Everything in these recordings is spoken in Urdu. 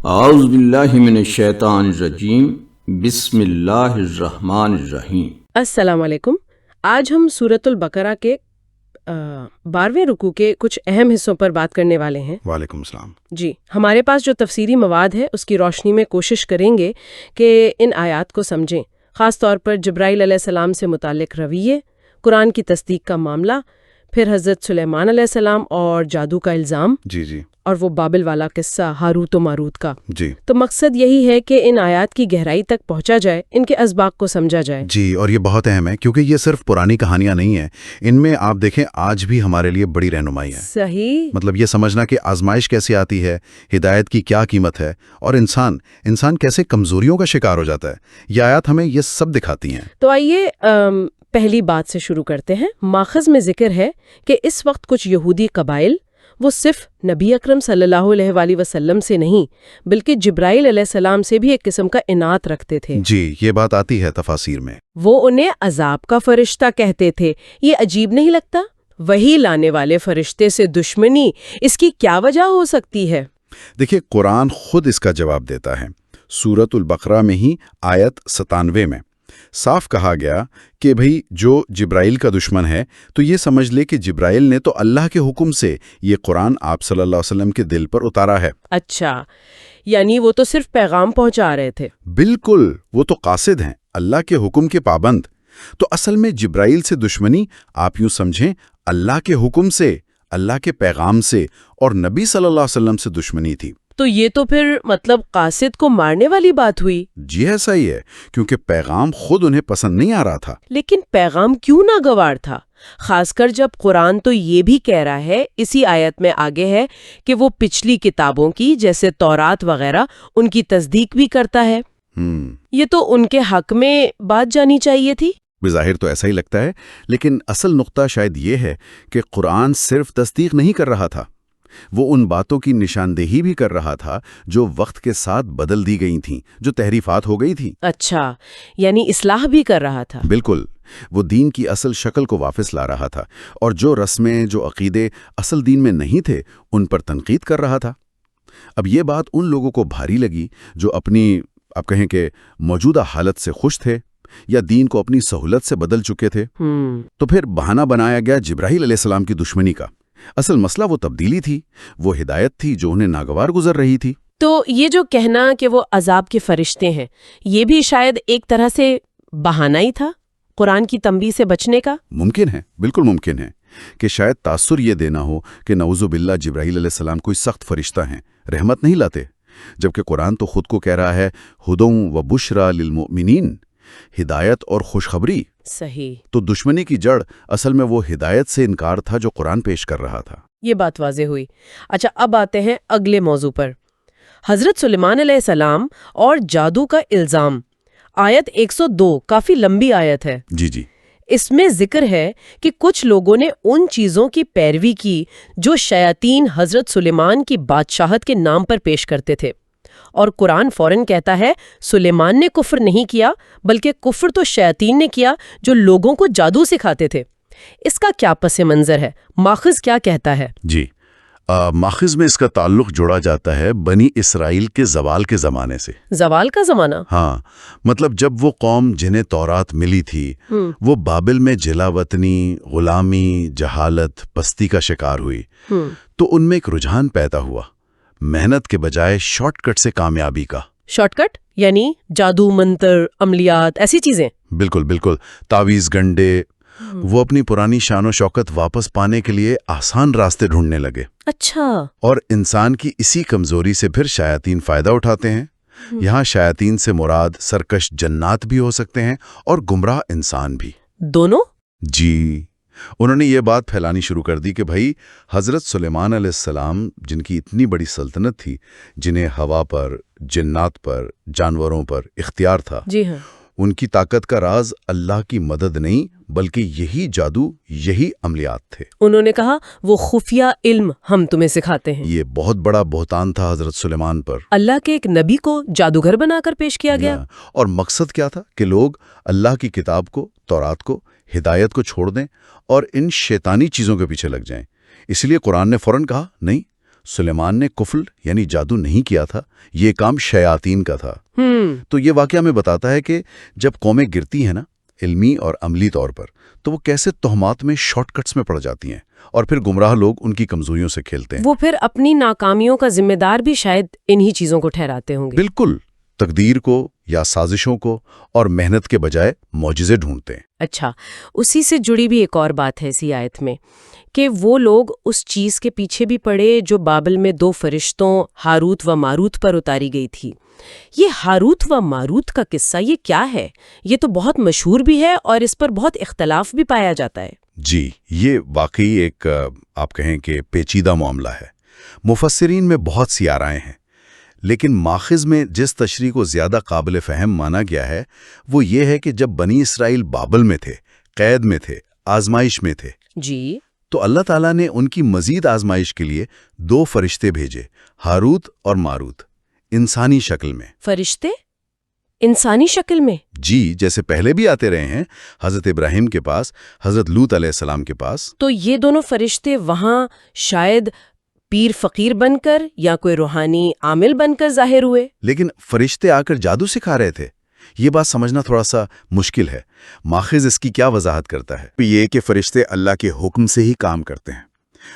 اعوذ باللہ من الشیطان الرجیم بسم اللہ الرحمن الرحیم۔ السلام علیکم۔ آج ہم سورۃ البقرہ کے 12ویں رکوع کے کچھ اہم حصوں پر بات کرنے والے ہیں۔ وعلیکم السلام۔ جی، ہمارے پاس جو تفسیری مواد ہے اس کی روشنی میں کوشش کریں گے کہ ان آیات کو سمجھیں، خاص طور پر جبرائیل علیہ السلام سے متعلق رویے، قرآن کی تصدیق کا معاملہ، پھر حضرت سلیمان علیہ السلام اور جادو کا الزام، جی اور وہ بابل والا قصہ ہاروت و ماروت کا۔ جی تو مقصد یہی ہے کہ ان آیات کی گہرائی تک پہنچا جائے، ان کے اسباق کو سمجھا جائے۔ جی، اور یہ بہت اہم ہے کیونکہ یہ صرف پرانی کہانیاں نہیں ہیں، ان میں آپ دیکھیں آج بھی ہمارے لیے بڑی رہنمائی ہے۔ صحیح۔ مطلب یہ سمجھنا کہ آزمائش کیسے آتی ہے، ہدایت کی کیا قیمت ہے، اور انسان کیسے کمزوریوں کا شکار ہو جاتا ہے، یہ آیات ہمیں یہ سب دکھاتی ہیں۔ تو آئیے پہلی بات سے شروع کرتے ہیں۔ ماخذ میں ذکر ہے کہ اس وقت کچھ یہودی قبائل وہ صرف نبی اکرم صلی اللہ علیہ وآلہ وسلم سے نہیں بلکہ جبرائیل علیہ السلام سے بھی ایک قسم کا عناد رکھتے تھے۔ جی، یہ بات آتی ہے تفاسیر میں۔ وہ انہیں عذاب کا فرشتہ کہتے تھے۔ یہ عجیب نہیں لگتا؟ وہی لانے والے فرشتے سے دشمنی، اس کی کیا وجہ ہو سکتی ہے؟ دیکھیے، قرآن خود اس کا جواب دیتا ہے۔ سورۃ البقرہ میں ہی آیت 97 میں صاف کہا گیا کہ بھئی جو جبرائیل کا دشمن ہے تو یہ سمجھ لے کہ جبرائیل نے تو اللہ کے حکم سے یہ قرآن آپ صلی اللہ علیہ وسلم کے دل پر اتارا ہے۔ اچھا، یعنی وہ تو صرف پیغام پہنچا رہے تھے۔ بالکل، وہ تو قاصد ہیں، اللہ کے حکم کے پابند۔ تو اصل میں جبرائیل سے دشمنی آپ یوں سمجھیں اللہ کے حکم سے، اللہ کے پیغام سے، اور نبی صلی اللہ علیہ وسلم سے دشمنی تھی۔ تو یہ تو پھر مطلب قاصد کو مارنے والی بات ہوئی۔ جی ایسا ہی ہے، کیونکہ پیغام خود انہیں پسند نہیں آ رہا تھا۔ لیکن پیغام کیوں ناگوار تھا؟ خاص کر جب قرآن تو یہ بھی کہہ رہا ہے، اسی آیت میں آگے ہے کہ وہ پچھلی کتابوں کی جیسے تورات وغیرہ ان کی تصدیق بھی کرتا ہے۔ یہ تو ان کے حق میں بات جانی چاہیے تھی۔ بظاہر تو ایسا ہی لگتا ہے، لیکن اصل نقطہ شاید یہ ہے کہ قرآن صرف تصدیق نہیں کر رہا تھا، وہ ان باتوں کی نشاندہی بھی کر رہا تھا جو وقت کے ساتھ بدل دی گئی تھیں، جو تحریفات ہو گئی تھیں۔ اچھا، یعنی اصلاح بھی کر رہا تھا۔ بالکل، وہ دین کی اصل شکل کو واپس لا رہا تھا، اور جو رسمیں، جو عقیدے اصل دین میں نہیں تھے، ان پر تنقید کر رہا تھا۔ اب یہ بات ان لوگوں کو بھاری لگی جو اپنی، آپ کہیں کہ موجودہ حالت سے خوش تھے یا دین کو اپنی سہولت سے بدل چکے تھے۔ تو پھر بہانہ بنایا گیا جبرائیل علیہ السلام کی دشمنی کا۔ اصل مسئلہ وہ تبدیلی تھی، وہ ہدایت تھی جو انہیں ناگوار گزر رہی تھی۔ تو یہ جو کہنا کہ وہ عذاب کے فرشتے ہیں، یہ بھی شاید ایک طرح سے بہانہ ہی تھا قرآن کی تنبیہ سے بچنے کا۔ ممکن ہے، بالکل ممکن ہے کہ شاید تاثر یہ دینا ہو کہ نعوذ باللہ جبرائیل علیہ السلام کوئی سخت فرشتہ ہیں، رحمت نہیں لاتے، جبکہ قرآن تو خود کو کہہ رہا ہے ہدی و بشریٰ للمؤمنین، ہدایت اور خوشخبری۔ صحیح۔ تو دشمنی کی جڑ اصل میں وہ ہدایت سے انکار تھا جو قرآن پیش کر رہا تھا۔ یہ بات واضح ہوئی۔ اچھا، اب آتے ہیں اگلے موضوع پر، حضرت سلیمان علیہ السلام اور جادو کا الزام۔ آیت 102 کافی لمبی آیت ہے۔ جی اس میں ذکر ہے کہ کچھ لوگوں نے ان چیزوں کی پیروی کی جو شیاطین حضرت سلیمان کی بادشاہت کے نام پر پیش کرتے تھے، اور قرآن فوراً کہتا ہے سلیمان نے کفر نہیں کیا بلکہ کفر تو شیاطین نے کیا جو لوگوں کو جادو سکھاتے تھے۔ اس کا کیا پس منظر ہے؟ ماخذ کیا کہتا ہے؟ جی، ماخذ میں اس کا تعلق جوڑا جاتا ہے بنی اسرائیل کے زوال کے زمانے سے۔ زوال کا زمانہ؟ ہاں، مطلب جب وہ قوم جنہیں تورات ملی تھی وہ بابل میں جلا وطنی، غلامی، جہالت، پستی کا شکار ہوئی، تو ان میں ایک رجحان پیدا ہوا، محنت کے بجائے شارٹ کٹ سے کامیابی کا۔ شارٹ کٹ یعنی جادو، منتر، عملیات، ایسی چیزیں؟ بالکل، تعویذ گنڈے۔ وہ اپنی پرانی شان و شوکت واپس پانے کے لیے آسان راستے ڈھونڈنے لگے۔ اچھا۔ اور انسان کی اسی کمزوری سے پھر شیاطین فائدہ اٹھاتے ہیں۔ یہاں شیاطین سے مراد سرکش جنات بھی ہو سکتے ہیں اور گمراہ انسان بھی۔ دونوں؟ جی، انہوں نے یہ بات پھیلانی شروع کر دی کہ بھائی حضرت سلیمان علیہ السلام جن کی اتنی بڑی سلطنت تھی، جنہیں ہوا پر، جنات پر، جانوروں پر اختیار تھا، جی ہاں، ان کی طاقت کا راز اللہ کی مدد نہیں بلکہ یہی جادو، یہی عملیات تھے۔ انہوں نے کہا وہ خفیہ علم ہم تمہیں سکھاتے ہیں۔ یہ بہت بڑا بہتان تھا حضرت سلیمان پر۔ اللہ کے ایک نبی کو جادوگر بنا کر پیش کیا گیا۔ اور مقصد کیا تھا کہ لوگ اللہ کی کتاب کو، تورات کو، ہدایت کو چھوڑ دیں اور ان شیطانی چیزوں کے پیچھے لگ جائیں۔ اس لیے قرآن نے فوراً کہا نہیں، سلیمان نے کفل یعنی جادو نہیں کیا تھا، یہ کام شیاطین کا تھا۔ تو یہ واقعہ ہمیں بتاتا ہے کہ جب قومیں گرتی ہیں نا، علمی اور عملی طور پر، تو وہ کیسے تہمات میں شارٹ کٹس میں پڑ جاتی ہیں، اور پھر گمراہ لوگ ان کی کمزوریوں سے کھیلتے ہیں۔ وہ پھر اپنی ناکامیوں کا ذمہ دار بھی شاید انہی چیزوں کو ٹھہراتے ہوں گے۔ بالکل، تقدیر کو یا سازشوں کو اور محنت کے بجائے معجزے ڈھونڈتے ہیں۔ اچھا، اسی سے جڑی بھی ایک اور بات ہے اسی آیت میں کہ وہ لوگ اس چیز کے پیچھے بھی پڑے جو بابل میں 2 فرشتوں ہاروت و ماروت پر اتاری گئی تھی۔ یہ ہاروت و ماروت کا قصہ یہ کیا ہے؟ یہ تو بہت مشہور بھی ہے اور اس پر بہت اختلاف بھی پایا جاتا ہے۔ جی، یہ واقعی ایک آپ کہیں کہ پیچیدہ معاملہ ہے۔ مفسرین میں بہت سی آرائیں ہیں، لیکن ماخذ میں جس تشریح کو زیادہ قابل فہم مانا گیا ہے وہ یہ ہے کہ جب بنی اسرائیل بابل میں تھے، قید میں تھے، آزمائش میں تھے، جی، تو اللہ تعالیٰ نے ان کی مزید آزمائش کے لیے 2 فرشتے بھیجے، ہاروت اور ماروت، انسانی شکل میں۔ فرشتے انسانی شکل میں؟ جی، جیسے پہلے بھی آتے رہے ہیں، حضرت ابراہیم کے پاس، حضرت لوط علیہ السلام کے پاس۔ تو یہ دونوں فرشتے وہاں شاید پیر فقیر بن کر یا کوئی روحانی عامل بن کر ظاہر ہوئے۔ لیکن فرشتے آ کر جادو سکھا رہے تھے، یہ بات سمجھنا تھوڑا سا مشکل ہے۔ ماخذ اس کی کیا وضاحت کرتا ہے؟ یہ کہ فرشتے اللہ کے حکم سے ہی کام کرتے ہیں،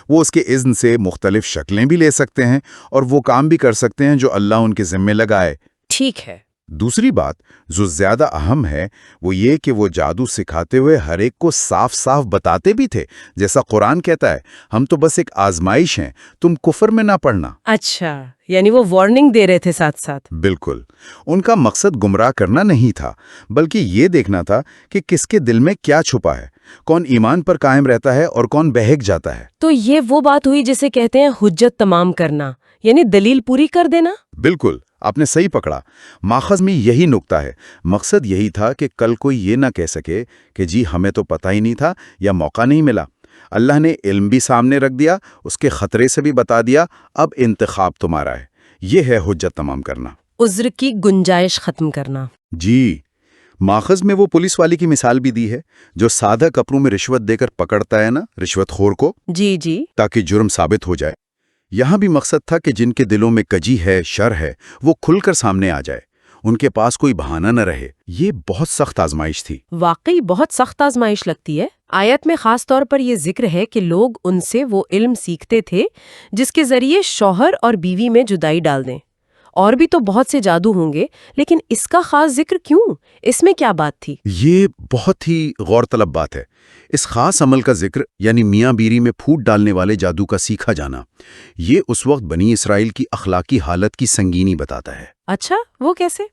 وہ اس کے اذن سے مختلف شکلیں بھی لے سکتے ہیں اور وہ کام بھی کر سکتے ہیں جو اللہ ان کے ذمے لگائے۔ ٹھیک ہے۔ دوسری بات جو زیادہ اہم ہے وہ یہ کہ وہ جادو سکھاتے ہوئے ہر ایک کو صاف صاف بتاتے بھی تھے، جیسا قرآن کہتا ہے، ہم تو بس ایک آزمائش ہیں، تم کفر میں نہ پڑنا۔ اچھا، یعنی وہ وارننگ دے رہے تھے ساتھ ساتھ۔ بالکل، ان کا مقصد گمراہ کرنا نہیں تھا، بلکہ یہ دیکھنا تھا کہ کس کے دل میں کیا چھپا ہے، کون ایمان پر قائم رہتا ہے اور کون بہک جاتا ہے۔ تو یہ وہ بات ہوئی جسے کہتے ہیں حجت تمام کرنا، یعنی دلیل پوری کر دینا۔ بالکل، آپ نے صحیح پکڑا۔ ماخذ میں یہی نکتہ ہے، مقصد یہی تھا کہ کل کوئی یہ نہ کہہ سکے کہ جی ہمیں تو پتہ ہی نہیں تھا یا موقع نہیں ملا۔ اللہ نے علم بھی سامنے رکھ دیا، اس کے خطرے سے بھی بتا دیا، اب انتخاب تمہارا ہے۔ یہ ہے حجت تمام کرنا، عذر کی گنجائش ختم کرنا۔ جی۔ ماخذ میں وہ پولیس والی کی مثال بھی دی ہے جو سادہ کپڑوں میں رشوت دے کر پکڑتا ہے نا رشوت خور کو، جی جی، تاکہ جرم ثابت ہو جائے۔ یہاں بھی مقصد تھا کہ جن کے دلوں میں کجی ہے، شر ہے، وہ کھل کر سامنے آ جائے، ان کے پاس کوئی بہانہ نہ رہے۔ یہ بہت سخت آزمائش تھی۔ واقعی بہت سخت آزمائش لگتی ہے۔ آیت میں خاص طور پر یہ ذکر ہے کہ لوگ ان سے وہ علم سیکھتے تھے جس کے ذریعے شوہر اور بیوی میں جدائی ڈال دیں۔ اور بھی تو بہت سے جادو ہوں گے، لیکن اس کا خاص ذکر کیوں؟ اس میں کیا بات تھی؟ یہ بہت ہی غور طلب بات ہے۔ اس خاص عمل کا ذکر یعنی میاں بیوی میں پھوٹ ڈالنے والے جادو کا سیکھا جانا، یہ اس وقت بنی اسرائیل کی اخلاقی حالت کی سنگینی بتاتا ہے۔ اچھا، وہ کیسے؟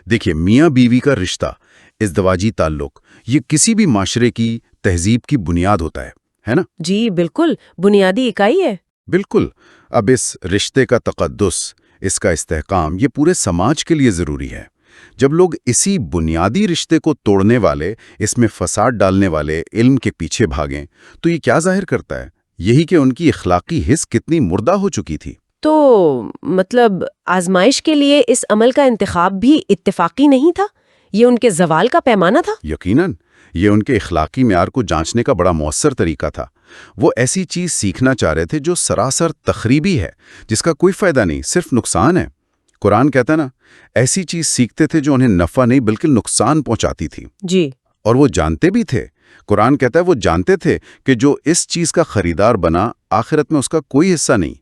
دیکھیے، میاں بیوی کا رشتہ، ازدواجی تعلق، یہ کسی بھی معاشرے کی تہذیب کی بنیاد ہوتا ہے نا؟ جی بالکل، بنیادی اکائی ہے۔ بالکل۔ اب اس رشتے کا تقدس، اس کا استحکام، یہ پورے سماج کے لیے ضروری ہے۔ جب لوگ اسی بنیادی رشتے کو توڑنے والے، اس میں فساد ڈالنے والے علم کے پیچھے بھاگیں، تو یہ کیا ظاہر کرتا ہے؟ یہی کہ ان کی اخلاقی حس کتنی مردہ ہو چکی تھی۔ تو مطلب آزمائش کے لیے اس عمل کا انتخاب بھی اتفاقی نہیں تھا، یہ ان کے زوال کا پیمانہ تھا؟ یقیناً، یہ ان کے اخلاقی معیار کو جانچنے کا بڑا مؤثر طریقہ تھا۔ وہ ایسی چیز سیکھنا چاہ رہے تھے جو سراسر تخریبی ہے، جس کا کوئی فائدہ نہیں، صرف نقصان ہے۔ قرآن کہتا ہے نا، ایسی چیز سیکھتے تھے جو انہیں نفع نہیں بلکہ نقصان پہنچاتی تھی۔ جی، اور وہ جانتے بھی تھے۔ قرآن کہتا ہے وہ جانتے تھے کہ جو اس چیز کا خریدار بنا، آخرت میں اس کا کوئی حصہ نہیں۔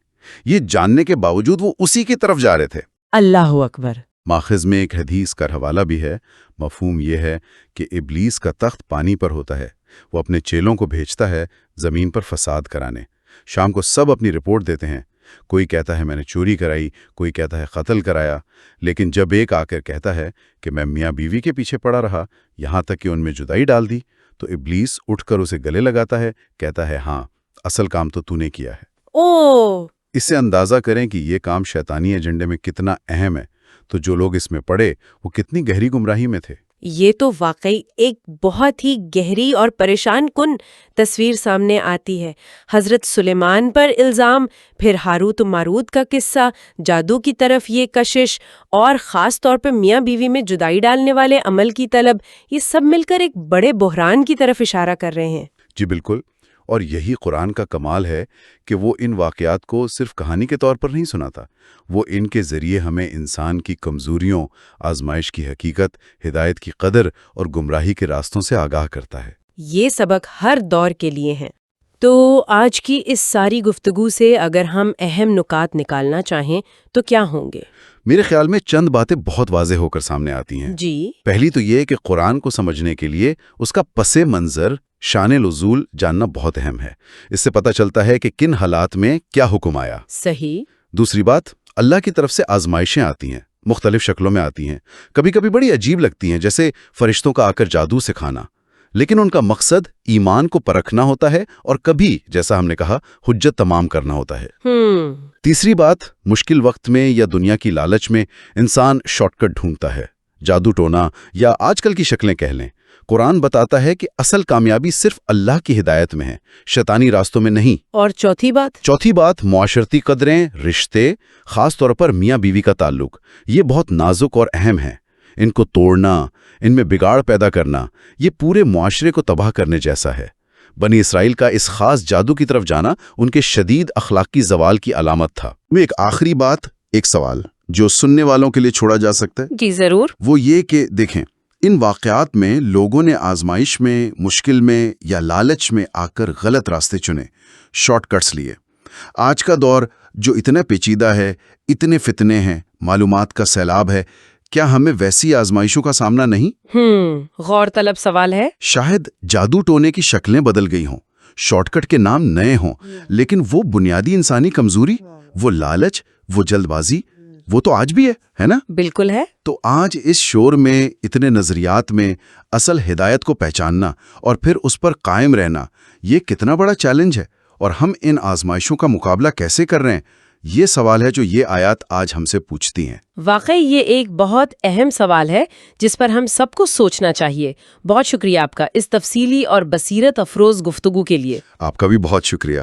یہ جاننے کے باوجود وہ اسی کی طرف جا رہے تھے۔ اللہ اکبر۔ ماخذ میں ایک حدیث کا حوالہ بھی ہے۔ مفہوم یہ ہے کہ ابلیس کا تخت پانی پر ہوتا ہے، وہ اپنے چیلوں کو بھیجتا ہے زمین پر فساد کرانے۔ شام کو سب اپنی رپورٹ دیتے ہیں، کوئی کہتا ہے میں نے چوری کرائی، کوئی کہتا ہے قتل کرایا، لیکن جب ایک آ کر کہتا ہے کہ میں میاں بیوی کے پیچھے پڑا رہا یہاں تک کہ ان میں جدائی ڈال دی، تو ابلیس اٹھ کر اسے گلے لگاتا ہے، کہتا ہے ہاں، اصل کام تو نے کیا ہے۔ اوہ! اس سے اندازہ کریں کہ یہ کام شیطانی ایجنڈے میں کتنا اہم ہے، تو جو لوگ اس میں پڑے وہ کتنی گہری گمراہی میں تھے۔ یہ تو واقعی ایک بہت ہی گہری اور پریشان کن تصویر سامنے آتی ہے۔ حضرت سلیمان پر الزام، پھر ہاروت و ماروت کا قصہ، جادو کی طرف یہ کشش، اور خاص طور پر میاں بیوی میں جدائی ڈالنے والے عمل کی طلب، یہ سب مل کر ایک بڑے بحران کی طرف اشارہ کر رہے ہیں۔ جی بالکل، اور یہی قرآن کا کمال ہے کہ وہ ان واقعات کو صرف کہانی کے طور پر نہیں سناتا، وہ ان کے ذریعے ہمیں انسان کی کمزوریوں، آزمائش کی حقیقت، ہدایت کی قدر اور گمراہی کے راستوں سے آگاہ کرتا ہے۔ یہ سبق ہر دور کے لیے ہیں۔ تو آج کی اس ساری گفتگو سے اگر ہم اہم نکات نکالنا چاہیں تو کیا ہوں گے؟ میرے خیال میں چند باتیں بہت واضح ہو کر سامنے آتی ہیں۔ جی۔ پہلی تو یہ کہ قرآن کو سمجھنے کے لیے اس کا پس منظر، شان نزول جاننا بہت اہم ہے۔ اس سے پتہ چلتا ہے کہ کن حالات میں کیا حکم آیا۔ صحیح۔ دوسری بات، اللہ کی طرف سے آزمائشیں آتی ہیں، مختلف شکلوں میں آتی ہیں، کبھی کبھی بڑی عجیب لگتی ہیں، جیسے فرشتوں کا آ کر جادو سکھانا، لیکن ان کا مقصد ایمان کو پرکھنا ہوتا ہے اور کبھی، جیسا ہم نے کہا، حجت تمام کرنا ہوتا ہے۔ تیسری بات، مشکل وقت میں یا دنیا کی لالچ میں انسان شارٹ کٹ ڈھونڈتا ہے، جادو ٹونا یا آج کل کی شکلیں کہہ لیں۔ قرآن بتاتا ہے کہ اصل کامیابی صرف اللہ کی ہدایت میں ہے، شیطانی راستوں میں نہیں۔ اور چوتھی بات معاشرتی قدریں، رشتے، خاص طور پر میاں بیوی کا تعلق، یہ بہت نازک اور اہم ہیں۔ ان کو توڑنا، ان میں بگاڑ پیدا کرنا، یہ پورے معاشرے کو تباہ کرنے جیسا ہے۔ بنی اسرائیل کا اس خاص جادو کی طرف جانا ان کے شدید اخلاقی زوال کی علامت تھا۔ میں ایک آخری بات، ایک سوال جو سننے والوں کے لیے چھوڑا جا سکتا ہے، جی ضرور۔ وہ یہ کہ دیکھیں، ان واقعات میں لوگوں نے آزمائش میں، مشکل میں یا لالچ میں آ کر غلط راستے چنے، شارٹ کٹس لیے۔ آج کا دور جو اتنا پیچیدہ ہے، اتنے فتنے ہیں، معلومات کا سیلاب ہے، کیا ہمیں ویسی آزمائشوں کا سامنا نہیں؟ غور طلب سوال ہے۔ شاید جادو ٹونے کی شکلیں بدل گئی ہوں، شارٹ کٹ کے نام نئے ہوں، لیکن وہ بنیادی انسانی کمزوری، وہ لالچ، وہ جلد بازی، وہ تو آج بھی ہے نا؟ بالکل ہے۔ تو آج اس شور میں، اتنے نظریات میں، اصل ہدایت کو پہچاننا اور پھر اس پر قائم رہنا، یہ کتنا بڑا چیلنج ہے، اور ہم ان آزمائشوں کا مقابلہ کیسے کر رہے ہیں؟ یہ سوال ہے جو یہ آیات آج ہم سے پوچھتی ہیں۔ واقعی یہ ایک بہت اہم سوال ہے جس پر ہم سب کو سوچنا چاہیے۔ بہت شکریہ آپ کا اس تفصیلی اور بصیرت افروز گفتگو کے لیے۔ آپ کا بھی بہت شکریہ۔